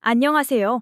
안녕하세요.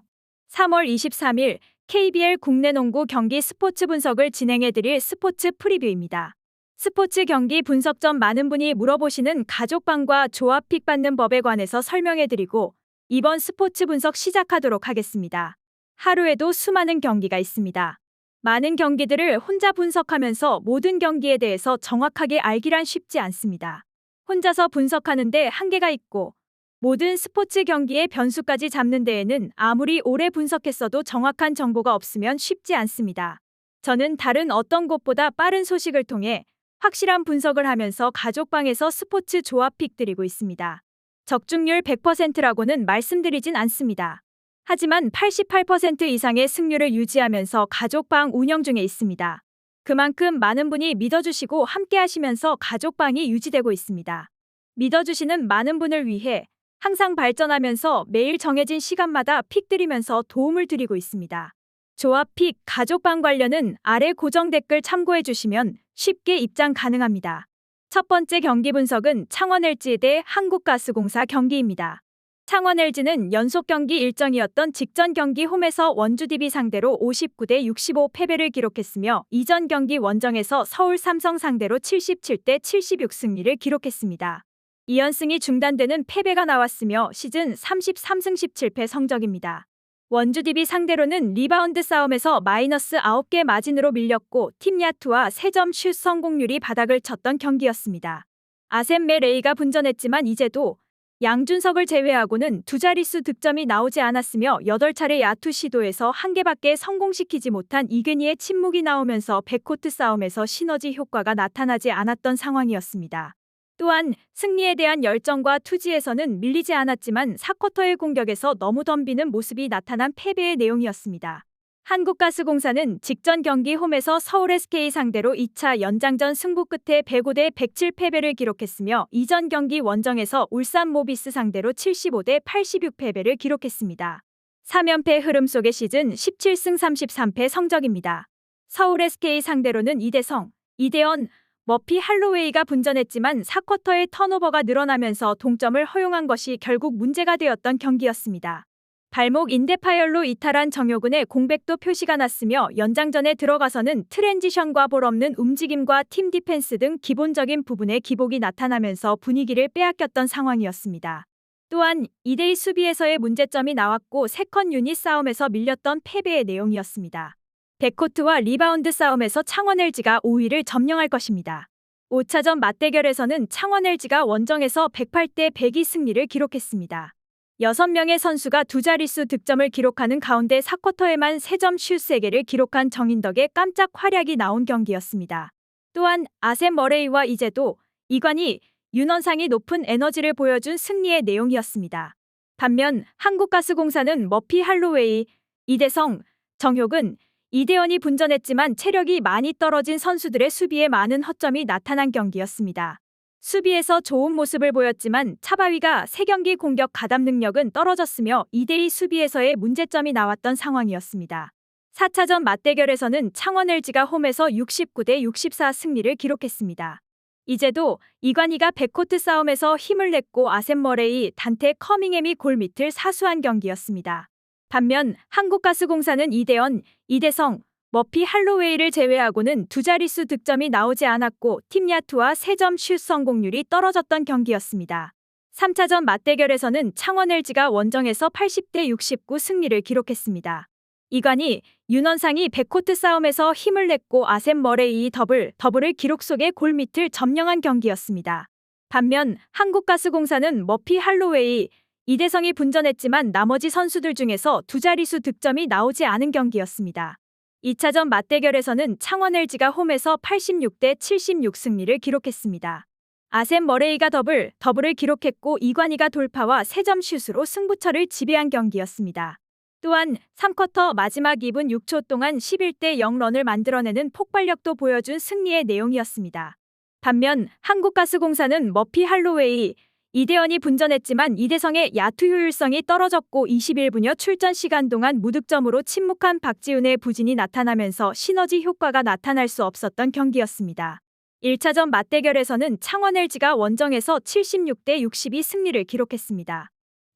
3월 23일 KBL 국내 농구 경기 스포츠 분석을 진행해드릴 스포츠 프리뷰입니다. 스포츠 경기 분석 전 많은 분이 물어보시는 가족방과 조합픽 받는 법에 관해서 설명해드리고 이번 스포츠 분석 시작하도록 하겠습니다. 하루에도 수많은 경기가 있습니다. 많은 경기들을 혼자 분석하면서 모든 경기에 대해서 정확하게 알기란 쉽지 않습니다. 혼자서 분석하는데 한계가 있고 모든 스포츠 경기의 변수까지 잡는 데에는 아무리 오래 분석했어도 정확한 정보가 없으면 쉽지 않습니다. 저는 다른 어떤 곳보다 빠른 소식을 통해 확실한 분석을 하면서 가족방에서 스포츠 조합픽 드리고 있습니다. 적중률 100%라고는 말씀드리진 않습니다. 하지만 88% 이상의 승률을 유지하면서 가족방 운영 중에 있습니다. 그만큼 많은 분이 믿어주시고 함께 하시면서 가족방이 유지되고 있습니다. 믿어주시는 많은 분을 위해 항상 발전하면서 매일 정해진 시간마다 픽 드리면서 도움을 드리고 있습니다. 조합 픽, 가족방 관련은 아래 고정 댓글 참고해 주시면 쉽게 입장 가능합니다. 첫 번째 경기 분석은 창원 LG 대 한국가스공사 경기입니다. 창원 LG는 연속 경기 일정이었던 직전 경기 홈에서 원주 DB 상대로 59대 65 패배를 기록했으며 이전 경기 원정에서 서울 삼성 상대로 77대 76 승리를 기록했습니다. 2연승이 중단되는 패배가 나왔으며 시즌 33승 17패 성적입니다. 원주 DB 상대로는 리바운드 싸움에서 마이너스 9개 마진으로 밀렸고 팀 야투와 3점 슛 성공률이 바닥을 쳤던 경기였습니다. 아셈 메레이가 분전했지만 이제도 양준석을 제외하고는 두 자릿수 득점이 나오지 않았으며 8차례 야투 시도에서 1개밖에 성공시키지 못한 이근희의 침묵이 나오면서 백코트 싸움에서 시너지 효과가 나타나지 않았던 상황이었습니다. 또한 승리에 대한 열정과 투지에서는 밀리지 않았지만 4쿼터의 공격에서 너무 덤비는 모습이 나타난 패배의 내용이었습니다. 한국가스공사는 직전 경기 홈에서 서울 SK 상대로 2차 연장전 승부 끝에 105대 107 패배를 기록했으며 이전 경기 원정에서 울산 모비스 상대로 75대 86 패배를 기록했습니다. 3연패 흐름 속의 시즌 17승 33패 성적입니다. 서울 SK 상대로는 이대성, 이대현, 머피 할로웨이가 분전했지만 4쿼터의 턴오버가 늘어나면서 동점을 허용한 것이 결국 문제가 되었던 경기였습니다. 발목 인대 파열로 이탈한 정효근의 공백도 표시가 났으며 연장전에 들어가서는 트랜지션과 볼 없는 움직임과 팀 디펜스 등 기본적인 부분에 기복이 나타나면서 분위기를 빼앗겼던 상황이었습니다. 또한 2대2 수비에서의 문제점이 나왔고 세컨 유닛 싸움에서 밀렸던 패배의 내용이었습니다. 백코트와 리바운드 싸움에서 창원 LG가 5위를 점령할 것입니다. 5차전 맞대결에서는 창원 LG가 원정에서 108대 102 승리를 기록했습니다. 6명의 선수가 두 자릿수 득점을 기록하는 가운데 4쿼터에만 3점 슛 3개를 기록한 정인덕의 깜짝 활약이 나온 경기였습니다. 또한 아셈 머레이와 이제도, 이관이, 윤원상이 높은 에너지를 보여준 승리의 내용이었습니다. 반면 한국가스공사는 머피 할로웨이, 이대성, 정효근, 이대현이 분전했지만 체력이 많이 떨어진 선수들의 수비에 많은 허점이 나타난 경기였습니다. 수비에서 좋은 모습을 보였지만 차바위가 3경기 공격 가담 능력은 떨어졌으며 2대2 수비에서의 문제점이 나왔던 상황이었습니다. 4차전 맞대결에서는 창원 LG가 홈에서 69대 64 승리를 기록했습니다. 이제도 이관희가 백코트 싸움에서 힘을 냈고 아셈 머레이, 단테 커밍햄이 골밑을 사수한 경기였습니다. 반면 한국가스공사는 이대현, 이대성, 머피 할로웨이를 제외하고는 두 자릿수 득점이 나오지 않았고 팀 야투와 3점 슛 성공률이 떨어졌던 경기였습니다. 3차전 맞대결에서는 창원 LG가 원정에서 80대 69 승리를 기록했습니다. 이관희, 윤원상이 백코트 싸움에서 힘을 냈고 아셈 머레이 더블을 기록 속에 골밑을 점령한 경기였습니다. 반면 한국가스공사는 머피 할로웨이, 이대성이 분전했지만 나머지 선수들 중에서 두 자릿수 득점이 나오지 않은 경기였습니다. 2차전 맞대결에서는 창원 LG가 홈에서 86대 76 승리를 기록했습니다. 아셈 머레이가 더블을 기록했고 이관희가 돌파와 3점 슛으로 승부처를 지배한 경기였습니다. 또한 3쿼터 마지막 2분 6초 동안 11대 0런을 만들어내는 폭발력도 보여준 승리의 내용이었습니다. 반면 한국가스공사는 머피 할로웨이, 이대현이 분전했지만 이대성의 야투 효율성이 떨어졌고 21분여 출전 시간 동안 무득점으로 침묵한 박지훈의 부진이 나타나면서 시너지 효과가 나타날 수 없었던 경기였습니다. 1차전 맞대결에서는 창원 LG가 원정에서 76대 62 승리를 기록했습니다.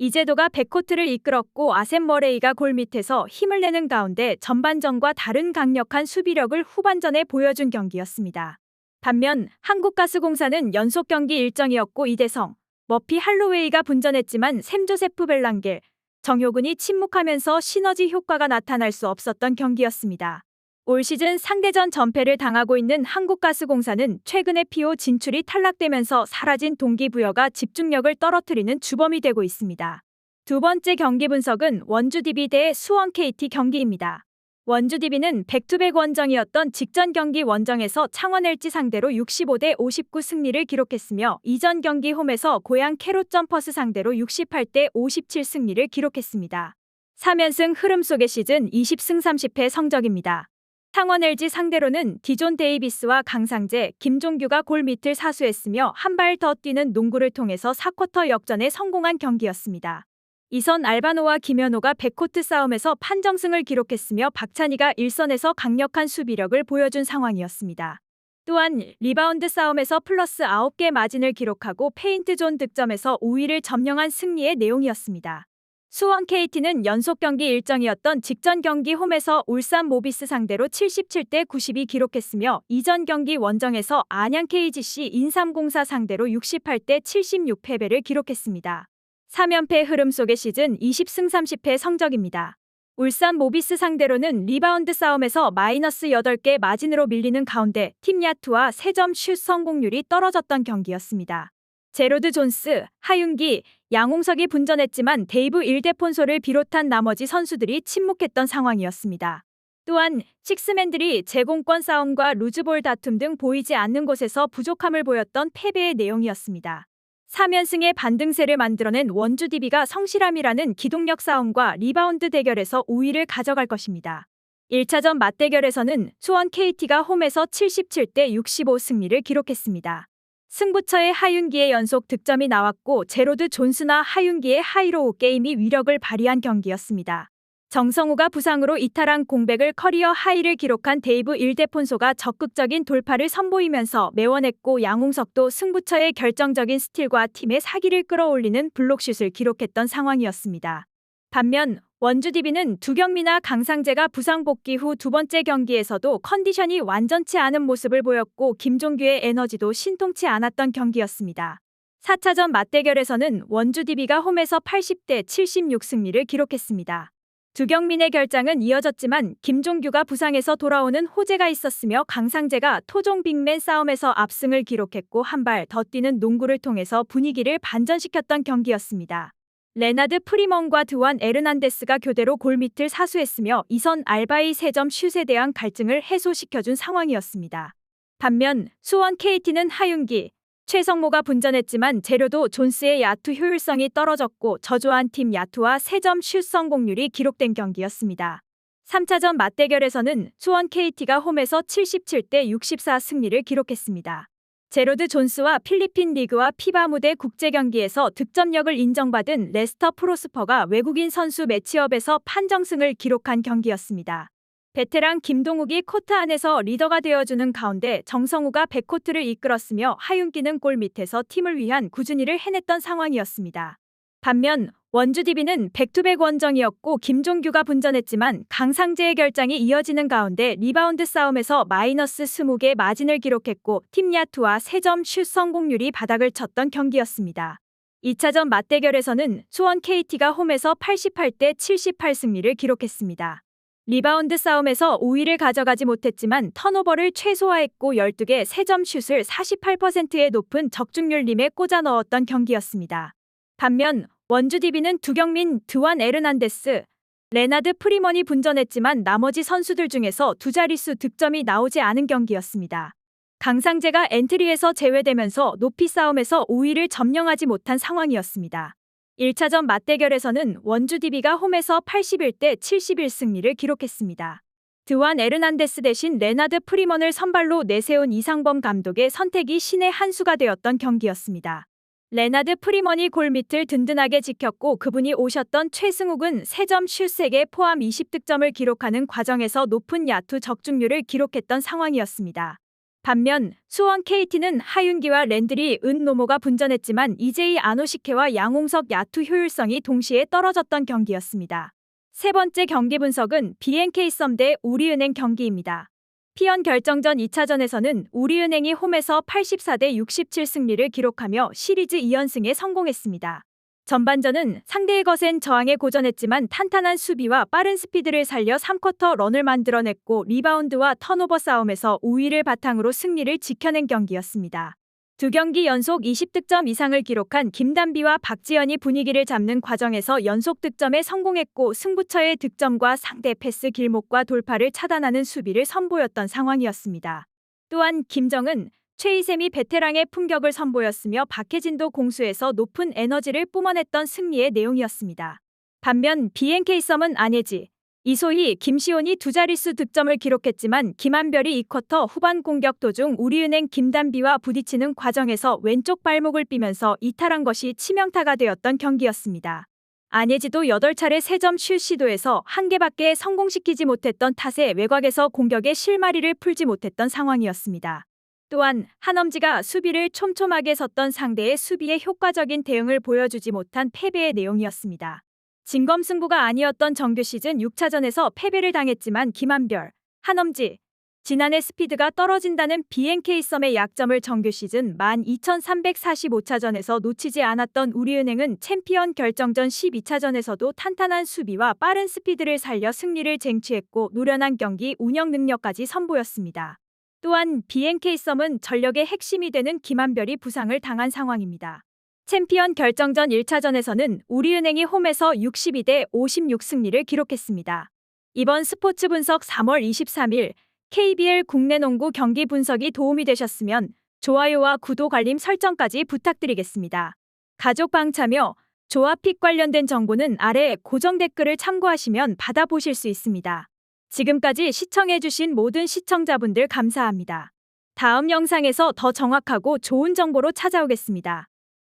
이재도가 백코트를 이끌었고 아셈 머레이가 골 밑에서 힘을 내는 가운데 전반전과 다른 강력한 수비력을 후반전에 보여준 경기였습니다. 반면 한국가스공사는 연속 경기 일정이었고 이대성, 머피 할로웨이가 분전했지만 샘 조세프 벨랑겔, 정효근이 침묵하면서 시너지 효과가 나타날 수 없었던 경기였습니다. 올 시즌 상대전 전패를 당하고 있는 한국가스공사는 최근에 PO 진출이 탈락되면서 사라진 동기부여가 집중력을 떨어뜨리는 주범이 되고 있습니다. 두 번째 경기 분석은 원주 DB 대 수원 KT 경기입니다. 원주 DB는 백투백 원정이었던 직전 경기 원정에서 창원 LG 상대로 65대 59 승리를 기록했으며 이전 경기 홈에서 고양 캐롯 점퍼스 상대로 68대 57 승리를 기록했습니다. 3연승 흐름 속의 시즌 20승 30패 성적입니다. 창원 LG 상대로는 디존 데이비스와 강상재, 김종규가 골 밑을 사수했으며 한 발 더 뛰는 농구를 통해서 4쿼터 역전에 성공한 경기였습니다. 이선 알바노와 김현호가 백코트 싸움에서 판정승을 기록했으며 박찬희가 일선에서 강력한 수비력을 보여준 상황이었습니다. 또한 리바운드 싸움에서 플러스 9개 마진을 기록하고 페인트 존 득점에서 우위를 점령한 승리의 내용이었습니다. 수원 KT는 연속 경기 일정이었던 직전 경기 홈에서 울산 모비스 상대로 77대 92 기록했으며 이전 경기 원정에서 안양 KGC 인삼공사 상대로 68대 76 패배를 기록했습니다. 3연패 흐름 속의 시즌 20승 30패 성적입니다. 울산 모비스 상대로는 리바운드 싸움에서 마이너스 8개 마진으로 밀리는 가운데 팀 야투와 3점 슛 성공률이 떨어졌던 경기였습니다. 제로드 존스, 하윤기, 양홍석이 분전했지만 데이브 일데폰소를 비롯한 나머지 선수들이 침묵했던 상황이었습니다. 또한 식스맨들이 제공권 싸움과 루즈볼 다툼 등 보이지 않는 곳에서 부족함을 보였던 패배의 내용이었습니다. 3연승의 반등세를 만들어낸 원주 DB가 성실함이라는 기동력 싸움과 리바운드 대결에서 우위를 가져갈 것입니다. 1차전 맞대결에서는 수원 KT가 홈에서 77대 65 승리를 기록했습니다. 승부처의 하윤기의 연속 득점이 나왔고 제로드 존스나 하윤기의 하이로우 게임이 위력을 발휘한 경기였습니다. 정성우가 부상으로 이탈한 공백을 커리어 하이를 기록한 데이브 일데폰소가 적극적인 돌파를 선보이면서 매원했고 양홍석도 승부처의 결정적인 스틸과 팀의 사기를 끌어올리는 블록슛을 기록했던 상황이었습니다. 반면 원주 DB는 두경미나 강상재가 부상 복귀 후 두 번째 경기에서도 컨디션이 완전치 않은 모습을 보였고 김종규의 에너지도 신통치 않았던 경기였습니다. 4차전 맞대결에서는 원주 DB가 홈에서 80대 76 승리를 기록했습니다. 두경민의 결장은 이어졌지만 김종규가 부상에서 돌아오는 호재가 있었으며 강상재가 토종 빅맨 싸움에서 압승을 기록했고 한 발 더 뛰는 농구를 통해서 분위기를 반전시켰던 경기였습니다. 레나드 프리먼과 드완 에르난데스가 교대로 골밑을 사수했으며 이선 알바의 3점 슛에 대한 갈증을 해소시켜준 상황이었습니다. 반면 수원 KT는 하윤기, 최성모가 분전했지만 제로도 존스의 야투 효율성이 떨어졌고 저조한 팀 야투와 3점 슛 성공률이 기록된 경기였습니다. 3차전 맞대결에서는 수원 KT가 홈에서 77대 64 승리를 기록했습니다. 제로드 존스와 필리핀 리그와 피바 무대 국제 경기에서 득점력을 인정받은 레스터 프로스퍼가 외국인 선수 매치업에서 판정승을 기록한 경기였습니다. 베테랑 김동욱이 코트 안에서 리더가 되어주는 가운데 정성우가 백코트를 이끌었으며 하윤기는 골 밑에서 팀을 위한 꾸준히를 해냈던 상황이었습니다. 반면 원주 DB는 백투백 원정이었고 김종규가 분전했지만 강상재의 결장이 이어지는 가운데 리바운드 싸움에서 마이너스 20개 마진을 기록했고 팀 야투와 3점 슛 성공률이 바닥을 쳤던 경기였습니다. 2차전 맞대결에서는 수원 KT가 홈에서 88대 78 승리를 기록했습니다. 리바운드 싸움에서 우위를 가져가지 못했지만 턴오버를 최소화했고 12개 3점 슛을 48%의 높은 적중률 림에 꽂아 넣었던 경기였습니다. 반면 원주 DB는 두경민, 드완 에르난데스, 레나드 프리먼이 분전했지만 나머지 선수들 중에서 두 자릿수 득점이 나오지 않은 경기였습니다. 강상재가 엔트리에서 제외되면서 높이 싸움에서 우위를 점령하지 못한 상황이었습니다. 1차전 맞대결에서는 원주 DB가 홈에서 81대 71 승리를 기록했습니다. 드완 에르난데스 대신 레나드 프리먼을 선발로 내세운 이상범 감독의 선택이 신의 한 수가 되었던 경기였습니다. 레나드 프리먼이 골밑을 든든하게 지켰고 그분이 오셨던 최승욱은 3점 슛 3개 포함 20득점을 기록하는 과정에서 높은 야투 적중률을 기록했던 상황이었습니다. 반면 수원 KT는 하윤기와 랜드리 은노모가 분전했지만 이제이 아노시케와 양홍석 야투 효율성이 동시에 떨어졌던 경기였습니다. 세 번째 경기 분석은 BNK 썸 대 우리은행 경기입니다. P연 결정전 2차전에서는 우리은행이 홈에서 84대 67 승리를 기록하며 시리즈 2연승에 성공했습니다. 전반전은 상대의 거센 저항에 고전했지만 탄탄한 수비와 빠른 스피드를 살려 3쿼터 런을 만들어냈고 리바운드와 턴오버 싸움에서 우위를 바탕으로 승리를 지켜낸 경기였습니다. 두 경기 연속 20득점 이상을 기록한 김단비와 박지현이 분위기를 잡는 과정에서 연속 득점에 성공했고 승부처의 득점과 상대 패스 길목과 돌파를 차단하는 수비를 선보였던 상황이었습니다. 또한 김정은, 최희샘이 베테랑의 품격을 선보였으며 박혜진도 공수에서 높은 에너지를 뿜어냈던 승리의 내용이었습니다. 반면 BNK 썸은 안혜지, 이소희, 김시온이 두 자릿수 득점을 기록했지만 김한별이 2쿼터 후반 공격 도중 우리은행 김단비와 부딪히는 과정에서 왼쪽 발목을 삐면서 이탈한 것이 치명타가 되었던 경기였습니다. 안혜지도 8차례 3점 슛 시도에서 1개밖에 성공시키지 못했던 탓에 외곽에서 공격의 실마리를 풀지 못했던 상황이었습니다. 또한 한엄지가 수비를 촘촘하게 섰던 상대의 수비에 효과적인 대응을 보여주지 못한 패배의 내용이었습니다. 진검승부가 아니었던 정규 시즌 6차전에서 패배를 당했지만 김한별, 한엄지, 진안의 스피드가 떨어진다는 BNK 썸의 약점을 정규 시즌 12,345차전에서 놓치지 않았던 우리은행은 챔피언 결정전 12차전에서도 탄탄한 수비와 빠른 스피드를 살려 승리를 쟁취했고 노련한 경기 운영 능력까지 선보였습니다. 또한 BNK 썸은 전력의 핵심이 되는 김한별이 부상을 당한 상황입니다. 챔피언 결정전 1차전에서는 우리은행이 홈에서 62대 56 승리를 기록했습니다. 이번 스포츠 분석 3월 23일 KBL 국내 농구 경기 분석이 도움이 되셨으면 좋아요와 구독 알림 설정까지 부탁드리겠습니다. 가족 방 참여, 조합 픽 관련된 정보는 아래 고정 댓글을 참고하시면 받아보실 수 있습니다. 지금까지 시청해주신 모든 시청자분들 감사합니다. 다음 영상에서 더 정확하고 좋은 정보로 찾아오겠습니다.